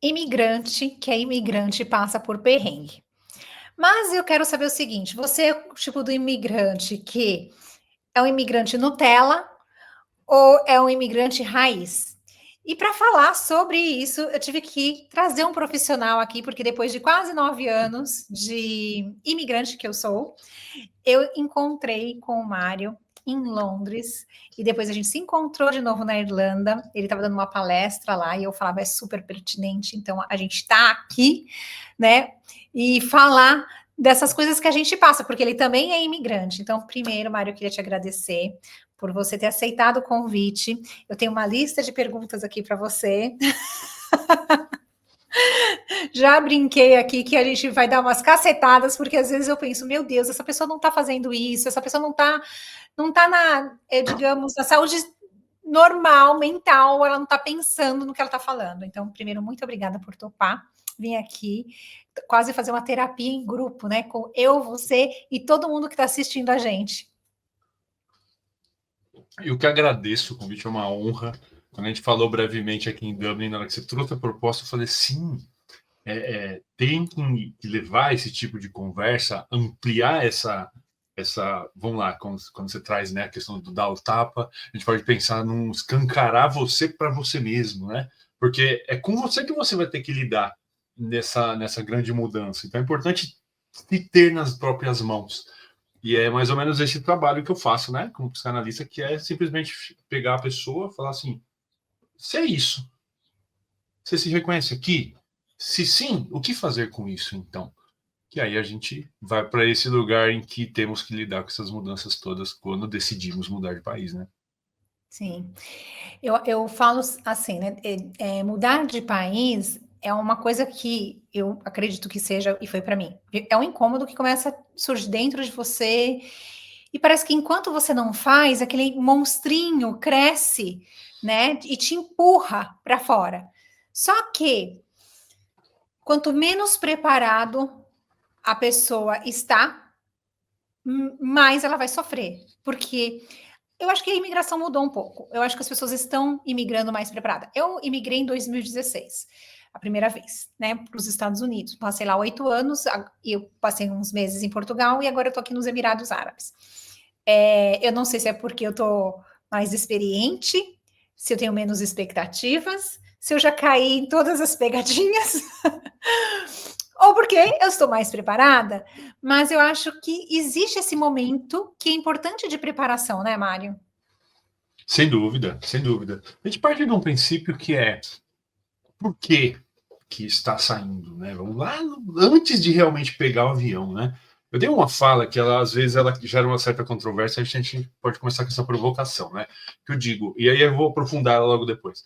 imigrante que é imigrante passa por perrengue. Mas eu quero saber o seguinte: você é o tipo do imigrante que é um imigrante Nutella ou é um imigrante raiz? E para falar sobre isso, eu tive que trazer um profissional aqui, porque depois de quase 9 anos de imigrante que eu sou, eu encontrei com o Mário em Londres e depois a gente se encontrou de novo na Irlanda. Ele estava dando uma palestra lá e eu falava, é super pertinente, então a gente está aqui, né? E falar dessas coisas que a gente passa, porque ele também é imigrante. Então, primeiro, Mário, eu queria te agradecer por você ter aceitado o convite. Eu tenho uma lista de perguntas aqui para você. Já brinquei aqui que a gente vai dar umas cacetadas, porque às vezes eu penso, meu Deus, essa pessoa não está fazendo isso, essa pessoa não tá na, digamos, na saúde normal, mental, ela não está pensando no que ela está falando. Então, primeiro, muito obrigada por topar vir aqui, quase fazer uma terapia em grupo, né? Com eu, você e todo mundo que está assistindo a gente. Eu que agradeço o convite, é uma honra. Quando a gente falou brevemente aqui em Dublin, na hora que você trouxe a proposta, eu falei, sim, tem que levar esse tipo de conversa, ampliar vamos lá, quando você traz, né, a questão do dar o tapa, a gente pode pensar num escancarar você para você mesmo, né? Porque é com você que você vai ter que lidar nessa grande mudança. Então é importante se ter nas próprias mãos. E é mais ou menos esse trabalho que eu faço, né, como psicanalista, que é simplesmente pegar a pessoa e falar assim: se é isso, você se reconhece aqui? Se sim, o que fazer com isso então? Que aí a gente vai para esse lugar em que temos que lidar com essas mudanças todas quando decidimos mudar de país, né? Sim, eu falo assim, né? Mudar de país é uma coisa que eu acredito que seja, e foi para mim, é um incômodo que começa a surgir dentro de você, e parece que enquanto você não faz, aquele monstrinho cresce, né? E te empurra para fora. Só que quanto menos preparado a pessoa está, mais ela vai sofrer, porque eu acho que a imigração mudou um pouco. Eu acho que as pessoas estão imigrando mais preparadas. Eu imigrei em 2016, a primeira vez, né, para os Estados Unidos. Passei lá 8 anos, e eu passei uns meses em Portugal e agora eu tô aqui nos Emirados Árabes. Eu não sei se é porque eu tô mais experiente, se eu tenho menos expectativas, se eu já caí em todas as pegadinhas, ou porque eu estou mais preparada, mas eu acho que existe esse momento que é importante de preparação, né, Mário? Sem dúvida, sem dúvida. A gente parte de um princípio que é por que está saindo, né? Vamos lá antes de realmente pegar o avião, né? Eu dei uma fala que ela às vezes ela gera uma certa controvérsia, a gente pode começar com essa provocação, né? Que eu digo, e aí eu vou aprofundar ela logo depois.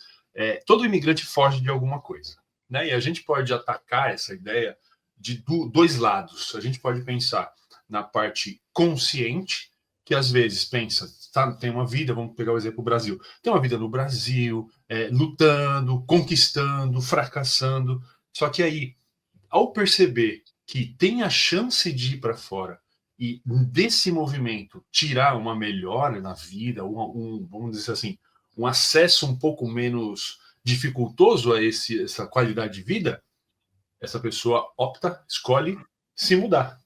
Todo imigrante foge de alguma coisa, né? E a gente pode atacar essa ideia de dois lados. A gente pode pensar na parte consciente, que às vezes pensa, tá, tem uma vida, vamos pegar o exemplo do Brasil, tem uma vida no Brasil, lutando, conquistando, fracassando. Só que aí, ao perceber que tem a chance de ir para fora e desse movimento tirar uma melhora na vida, vamos dizer assim, um acesso um pouco menos dificultoso a essa qualidade de vida, essa pessoa opta, escolhe se mudar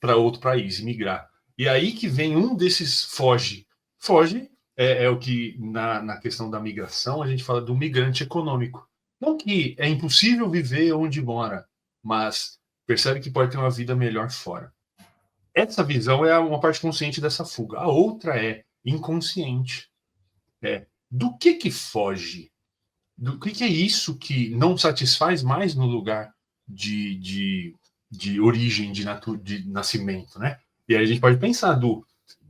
para outro país, migrar. E aí que vem um desses foge. Foge é o que, na questão da migração, a gente fala do migrante econômico. Não que é impossível viver onde mora, mas percebe que pode ter uma vida melhor fora. Essa visão é uma parte consciente dessa fuga. A outra é inconsciente. Do que foge? Do que é isso que não satisfaz mais no lugar de, de, de origem, de nascimento, né? E aí a gente pode pensar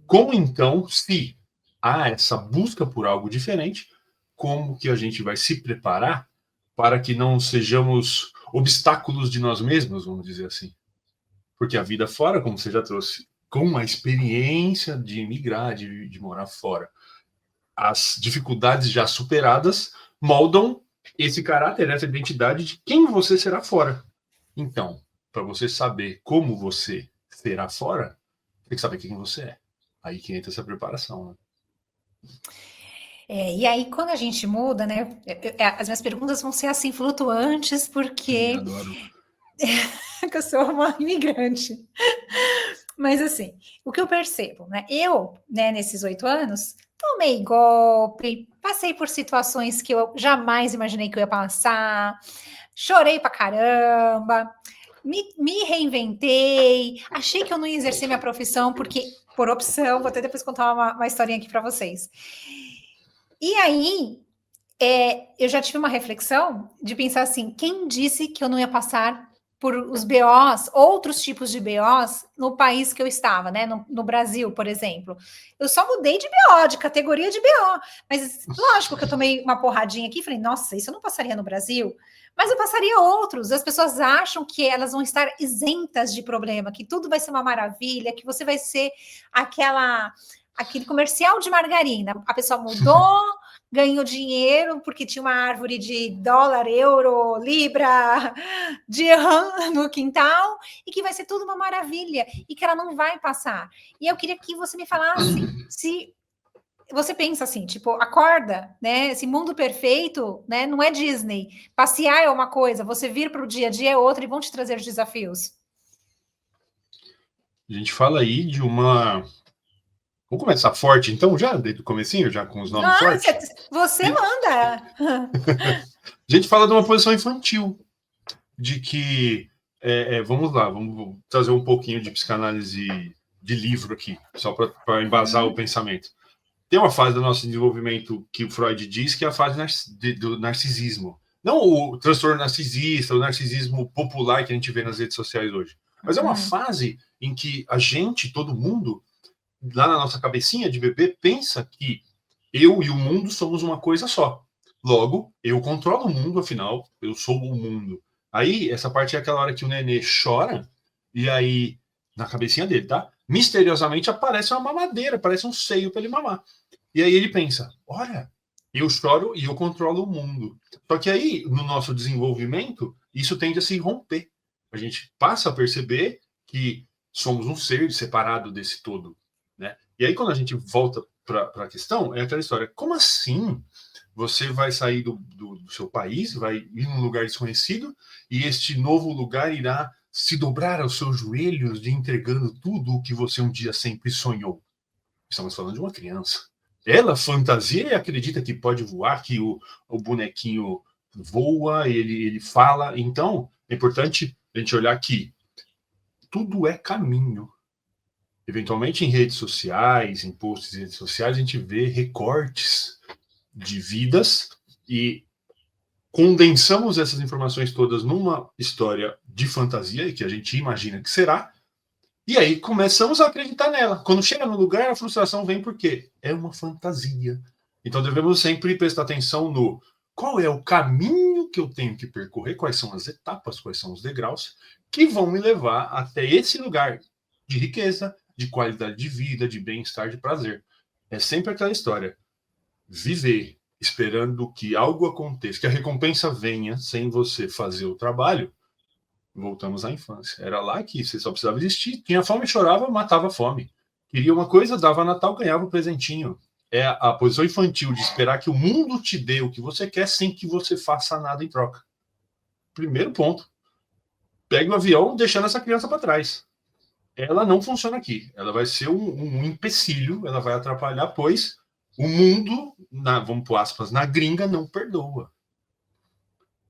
como então, se há essa busca por algo diferente, como que a gente vai se preparar para que não sejamos obstáculos de nós mesmos, vamos dizer assim. Porque a vida fora, como você já trouxe, com a experiência de emigrar, de morar fora, as dificuldades já superadas moldam esse caráter, essa identidade de quem você será fora. Então, para você saber como você será fora, tem que saber quem você é. Aí que entra essa preparação. Né? E aí, quando a gente muda, né? As minhas perguntas vão ser assim, flutuantes, Sim, porque adoro. eu sou uma imigrante. Mas assim, o que eu percebo, né? Eu, né, nesses 8 anos, tomei golpe, passei por situações que eu jamais imaginei que eu ia passar, chorei pra caramba, me reinventei, achei que eu não ia exercer minha profissão, porque, por opção, vou até depois contar uma historinha aqui para vocês. E aí, eu já tive uma reflexão de pensar assim: quem disse que eu não ia passar por os BOs, outros tipos de BOs, no país que eu estava, né? No Brasil, por exemplo. Eu só mudei de BO, de categoria de BO. Mas lógico que eu tomei uma porradinha aqui e falei, nossa, isso eu não passaria no Brasil. Mas eu passaria outros. As pessoas acham que elas vão estar isentas de problema, que tudo vai ser uma maravilha, que você vai ser aquele comercial de margarina. A pessoa mudou, ganhou dinheiro porque tinha uma árvore de dólar, euro, libra, dirham no quintal e que vai ser tudo uma maravilha e que ela não vai passar. E eu queria que você me falasse se você pensa assim, tipo, acorda, né? Esse mundo perfeito, né? Não é Disney. Passear é uma coisa, você vir para o dia a dia é outra e vão te trazer desafios. A gente fala aí de uma. Vamos começar forte, então, já, desde o comecinho, já com os nomes Ah, fortes? você manda. A gente fala de uma posição infantil, de que. Vamos lá, vamos trazer um pouquinho de psicanálise de livro aqui, só para embasar o pensamento. Tem uma fase do nosso desenvolvimento que o Freud diz que é a fase do narcisismo. Não o transtorno narcisista, o narcisismo popular que a gente vê nas redes sociais hoje. Mas é uma fase em que a gente, todo mundo, lá na nossa cabecinha de bebê, pensa que eu e o mundo somos uma coisa só. Logo, eu controlo o mundo, afinal, eu sou o mundo. Aí, essa parte é aquela hora que o nenê chora, e aí, na cabecinha dele, tá? Misteriosamente aparece uma mamadeira, aparece um seio para ele mamar. E aí ele pensa: olha, eu choro e eu controlo o mundo. Só que aí, no nosso desenvolvimento, isso tende a se romper. A gente passa a perceber que somos um ser separado desse todo, né? E aí, quando a gente volta para a questão, é aquela história: como assim você vai sair do seu país, vai ir num lugar desconhecido, e este novo lugar irá se dobrar aos seus joelhos, de entregando tudo o que você um dia sempre sonhou? Estamos falando de uma criança. Ela fantasia e acredita que pode voar, que o bonequinho voa, ele fala. Então, é importante a gente olhar que tudo é caminho. Eventualmente, em redes sociais, em posts em redes sociais, a gente vê recortes de vidas e condensamos essas informações todas numa história de fantasia, que a gente imagina que será, e aí começamos a acreditar nela. Quando chega no lugar, a frustração vem porque é uma fantasia. Então devemos sempre prestar atenção no qual é o caminho que eu tenho que percorrer, quais são as etapas, quais são os degraus que vão me levar até esse lugar de riqueza, de qualidade de vida, de bem-estar, de prazer. É sempre aquela história. Viver esperando que algo aconteça, que a recompensa venha sem você fazer o trabalho. Voltamos à infância. Era lá que você só precisava existir. Tinha fome, chorava, matava a fome. Queria uma coisa, dava Natal, ganhava um presentinho. É a posição infantil de esperar que o mundo te dê o que você quer sem que você faça nada em troca. Primeiro ponto. Pegue o avião deixando essa criança para trás. Ela não funciona aqui. Ela vai ser um empecilho, ela vai atrapalhar, pois o mundo, vamos pôr aspas, na gringa, não perdoa.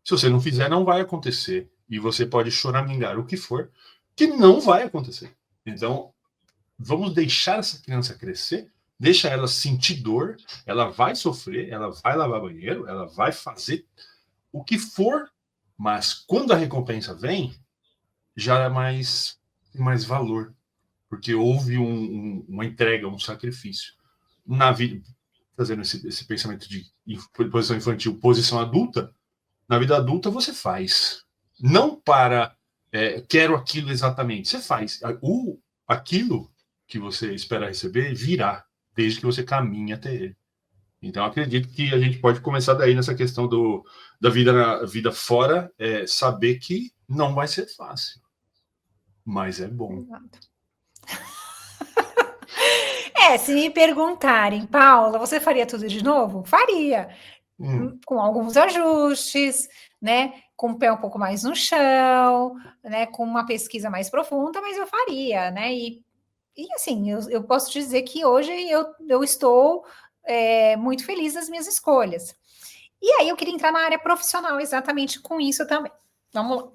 Se você não fizer, não vai acontecer. E você pode choramingar o que for, que não vai acontecer. Então, vamos deixar essa criança crescer, deixa ela sentir dor, ela vai sofrer, ela vai lavar banheiro, ela vai fazer o que for, mas quando a recompensa vem, já é mais valor, porque houve uma entrega, um sacrifício. Na vida, fazendo esse pensamento de posição infantil, posição adulta, na vida adulta você faz. Não para quero aquilo exatamente. Você faz. Aquilo que você espera receber virá, desde que você caminhe até ele. Então, acredito que a gente pode começar daí nessa questão da vida fora, saber que não vai ser fácil, mas é bom. Exato. Se me perguntarem, Paula, você faria tudo de novo? Faria. Com alguns ajustes, né? Com o pé um pouco mais no chão, né? Com uma pesquisa mais profunda, mas eu faria, né? E assim, eu posso dizer que hoje eu estou muito feliz das minhas escolhas. E aí eu queria entrar na área profissional exatamente com isso também. Vamos lá.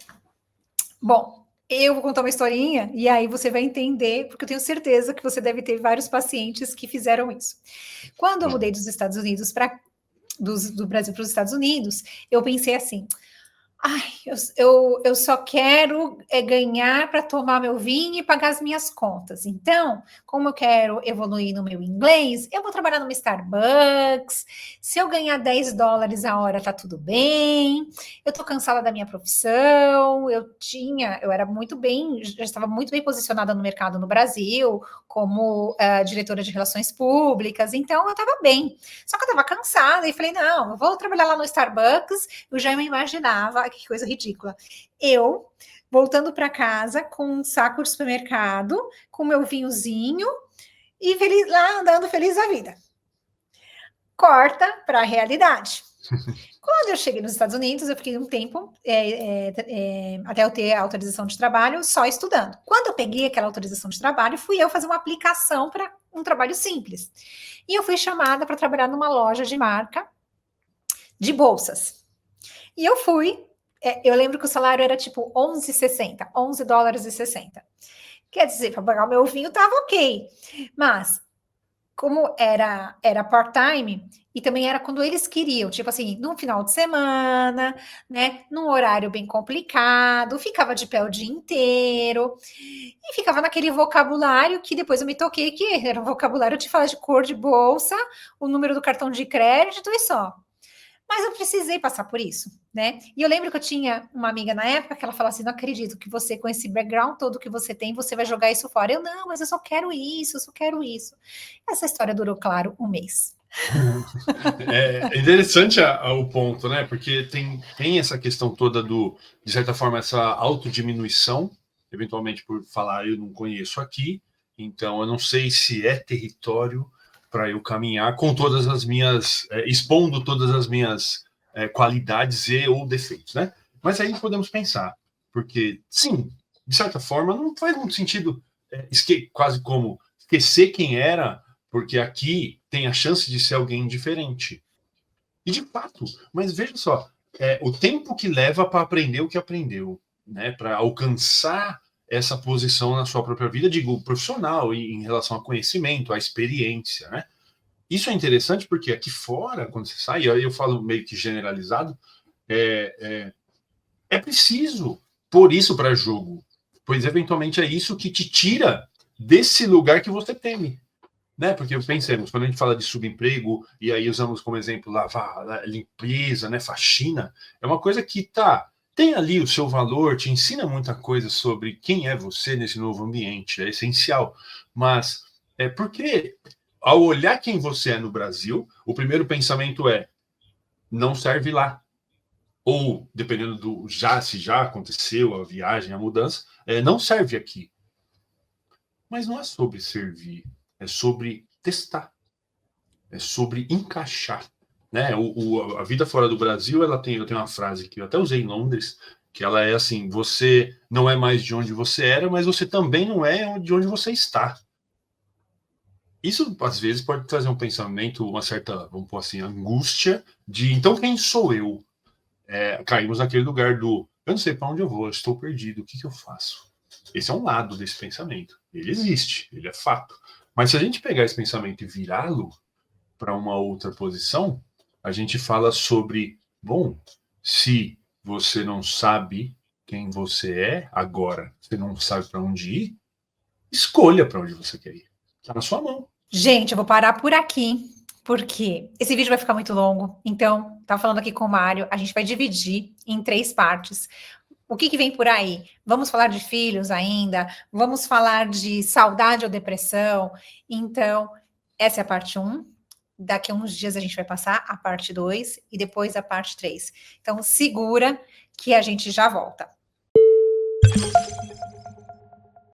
Bom, eu vou contar uma historinha e aí você vai entender, porque eu tenho certeza que você deve ter vários pacientes que fizeram isso. Quando eu mudei dos Estados Unidos do Brasil para os Estados Unidos, eu pensei assim: ai, eu só quero ganhar para tomar meu vinho e pagar as minhas contas. Então, como eu quero evoluir no meu inglês, eu vou trabalhar numa Starbucks. Se eu ganhar US$ 10 a hora, tá tudo bem. Eu tô cansada da minha profissão. Eu era muito bem, já estava muito bem posicionada no mercado no Brasil, como diretora de relações públicas. Então, eu estava bem. Só que eu estava cansada e falei: não, eu vou trabalhar lá no Starbucks. Eu já me imaginava, que coisa ridícula. Eu voltando para casa com um saco de supermercado, com meu vinhozinho e feliz, lá andando feliz da vida. Corta para a realidade. Quando eu cheguei nos Estados Unidos, eu fiquei um tempo, até eu ter a autorização de trabalho, só estudando. Quando eu peguei aquela autorização de trabalho, fui eu fazer uma aplicação para um trabalho simples. E eu fui chamada para trabalhar numa loja de marca de bolsas. E eu fui, eu lembro que o salário era tipo $11,60. Quer dizer, para pagar o meu vinho estava ok. Mas, como era part-time, e também era quando eles queriam, tipo assim, num final de semana, né, num horário bem complicado, ficava de pé o dia inteiro, e ficava naquele vocabulário que depois eu me toquei que era um vocabulário de falar de cor de bolsa, o número do cartão de crédito e só. Mas eu precisei passar por isso, né? E eu lembro que eu tinha uma amiga na época que ela falava assim: não acredito que você, com esse background todo que você tem, você vai jogar isso fora. Eu, não, mas eu só quero isso, eu só quero isso. Essa história durou, claro, um mês. É interessante o ponto, né? Porque tem essa questão toda de certa forma, essa autodiminuição, eventualmente por falar eu não conheço aqui, então eu não sei se é território para eu caminhar com todas as minhas, expondo todas as minhas qualidades e ou defeitos, né? Mas aí podemos pensar, porque sim, de certa forma, não faz muito sentido quase como esquecer quem era, porque aqui tem a chance de ser alguém diferente. E de fato, mas veja só, o tempo que leva para aprender o que aprendeu, né, para alcançar essa posição na sua própria vida, digo, profissional, em relação a conhecimento, a experiência, né? Isso é interessante porque aqui fora, quando você sai, aí eu falo meio que generalizado, é preciso pôr isso para jogo, pois eventualmente é isso que te tira desse lugar que você teme, né? Porque pensemos, quando a gente fala de subemprego, e aí usamos como exemplo lavar, limpeza, né, faxina, é uma coisa que tem ali o seu valor, te ensina muita coisa sobre quem é você nesse novo ambiente, é essencial. Mas é porque, ao olhar quem você é no Brasil, o primeiro pensamento é: não serve lá. Ou, dependendo se já aconteceu a viagem, a mudança, não serve aqui. Mas não é sobre servir, é sobre testar, é sobre encaixar, né? A vida fora do Brasil, eu tenho uma frase que eu até usei em Londres, que ela é assim: você não é mais de onde você era, mas você também não é de onde você está. Isso às vezes pode trazer um pensamento, uma certa, vamos pôr assim, angústia de então quem sou eu? Caímos naquele lugar do eu não sei para onde eu vou, eu estou perdido, o que eu faço? Esse é um lado desse pensamento. Ele existe, ele é fato. Mas se a gente pegar esse pensamento e virá-lo para uma outra posição, a gente fala sobre, bom, se você não sabe quem você é agora, você não sabe para onde ir, escolha para onde você quer ir. Está na sua mão. Gente, eu vou parar por aqui, porque esse vídeo vai ficar muito longo. Então, tá falando aqui com o Mário, a gente vai dividir em 3 partes. O que vem por aí? Vamos falar de filhos ainda? Vamos falar de saudade ou depressão? Então, essa é a parte 1. Daqui a uns dias a gente vai passar a parte 2 e depois a parte 3. Então, segura que a gente já volta.